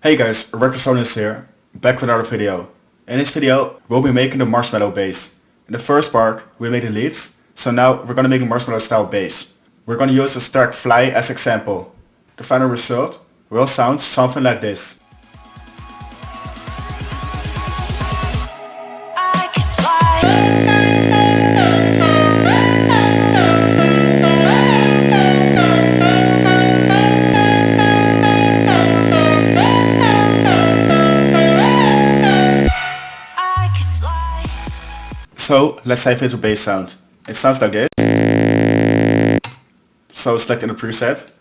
Hey guys, Xfer Sonance here, back with another video. In this video, we'll be making the Marshmello bass. In the first part, we made the leads, so now we're gonna make a Marshmello style bass. We're gonna use the stack fly as example. The final result will sound something like this. So let's dive into the bass sound. It sounds like this. So select in the preset.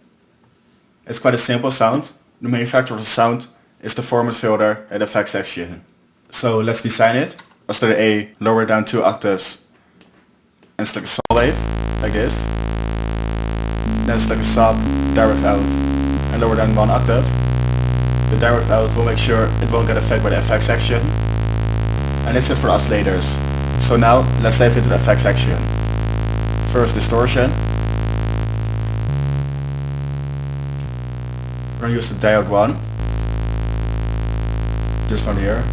It's quite a simple sound. The manufacturer of the sound is the format filter and effects section. So let's design it. I'll start at A, lower it down 2 octaves, and select a saw wave, like this. Then select a sub, direct out, and lower down 1 octave. The direct out will make sure it won't get affected by the effects section. And that's it for oscillators. So now let's dive into the effects section. First, distortion. We're gonna use the diode 1. Just on here,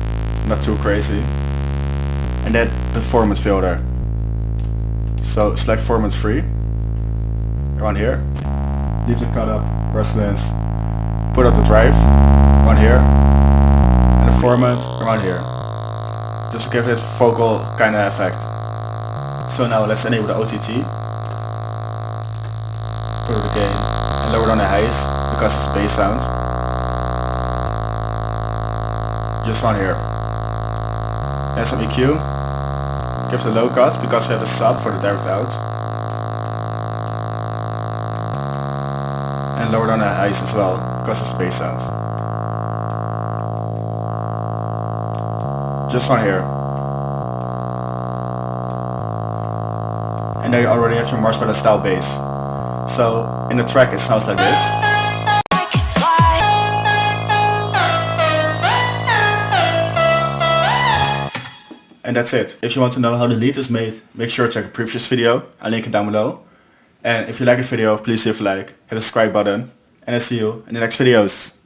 not too crazy. And then the format filter. So select format 3. Around here. Leave the cut up, resonance. Put out the drive. Around here. And the format around here. Just to give this vocal kind of effect. So now let's enable the OTT. Put the gain and lower down the highs because it's bass sound. Just on here. And some EQ. Give the low cut because we have a sub for the direct out. And lower down the highs as well because it's bass sound. Just on here. And now you already have your Marshmello style bass. So in the track it sounds like this. And that's it. If you want to know how the lead is made, make sure to check the previous video. I'll link it down below. And if you like the video, please leave a like, hit the subscribe button, and I'll see you in the next videos.